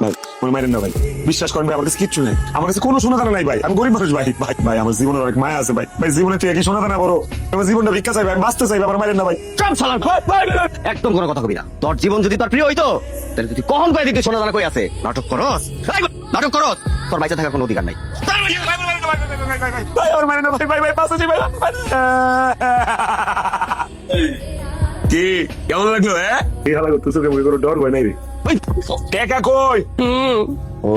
ভাই ওই মারেন না ভাই, বিশ্বাস করেন ভাই, আমার কাছে কিচ্ছু নেই, আমার কাছে কোনো সোনা দানা নাই ভাই, আমি গরিব মানুষ ভাই। ভাই ভাই আমার জীবনের অনেক মায়া আছে ভাই, ভাই জীবনে তুই একই সোনা দানা বড়, আমার জীবনটা ভিক্ষা চাই ভাই, আমি বাঁচতে চাই, আমার মারেন না ভাই। চুপ শালা, একদম কোনো কথা কবি না। তোর জীবন যদি তোর প্রিয় হইতো তাহলে তুই কখন কয়ে দিতে সোনা দানা কই আছে? নাটক করস, নাটক করস, তোর বাইচা থাকার কোনো অধিকার নাই। ভাই আমার মারেন না ভাই, ভাই ভাই বাঁচতে চাই ভাই। কি কেমন লাগলো? হ্যাঁ এই হালা করতেছো, কেমন কোনো ডর ভয় নাই রে? টাকা কই? ও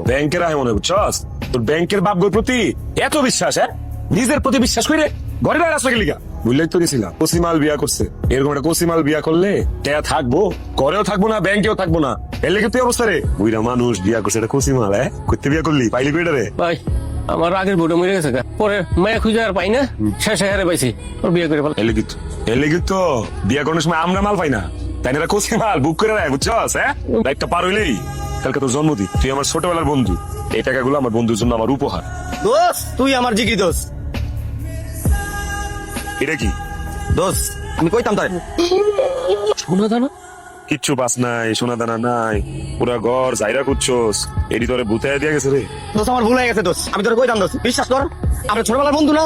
ব্যাংকের আয় মনে বুঝছস, তোর ব্যাংকের বাপ গোর প্রতি এত বিশ্বাস? হ্যাঁ নিজের প্রতি বিশ্বাস করে ঘরে না রাস্তা গেলিগা, বুঝলেই তো গেছিলাম কসিমাল বিয়া করছে, এরকম একটা কসিমাল বিয়া করলে টাকা থাকবো, ঘরেও থাকবো না, ব্যাংকেও থাকবো না, এর লেগে তুই অবস্থা রে। বুইরা মানুষ বিয়া করছে এটা কসিমাল, হ্যাঁ করতে বিয়া করলি, পাইলি কইটা রে? ভাই আমার আগের বউটা মরে গেছে গা। পরে মায়া খুঁজে আর পাই না, শেষে হারে পাইছি, ওর বিয়ে করে ফেল। এর লেগে তো বিয়া করার সময় আমরা মাল পাই না, তাই না? এটা কসিমাল বুক করে রায় বুঝছস? হ্যাঁ লাইটটা পার হইলেই কালকে তোর জন্মদিন, তুই আমার ছোটবেলার বন্ধু, এই টাকাগুলো আমার বন্ধুর জন্য আমার উপহার। দোষ তুই আমার জিগি দোষ। এটা কি দোষ আমি কইতাম তাই। শোনা দানা কিচ্ছু পাস নাই, সোনা দানা নাই, পুরা ঘর জাইরা করছস, এডি তোরে ভূতায় দিয়া গেছে রে। দোষ আমার ভুল হয়ে গেছে দোষ, আমি তোর কইতাম দোষ, বিশ্বাস কর আমরা ছোটবেলার বন্ধু না,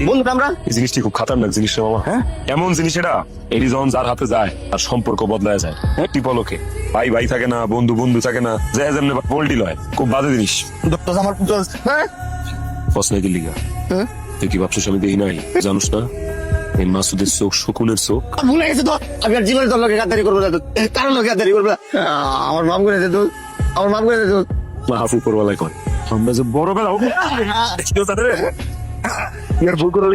বন্ধুটা আমরা। এই জিনিসটি খুব খাতারনাক জিনিস রে মামা। হ্যাঁ এমন জিনিস এটা, এডি যখন যার হাতে যায় তার সম্পর্ক বদলায় যায়। হ্যাঁ টিপলকে ভাই ভাই থাকে না, বন্ধু বন্ধু থাকে না, যে যেমনি পোল্টি লয়, খুব বাজে জিনিস। দোষ আমার দোষ। হ্যাঁ ফসলাই দিল্লি গা, তুই কি ভাবছিস আমি দেখি নাই? জানুস না এই মাসুদের চোখ শকুনের চোখ। ভুল হয়ে গেছে দোষ, আমি আর জীবনে তোর লোকে গাদ্দারি করবো না, কারো লোকে গাদ্দারি করবো না। আমার মাম করে দে দোষ, আমার মাম করে দে দোষ। মাহাফ উপরওয়ালায় কয় আমরা যে বড় বেলা ভুল করে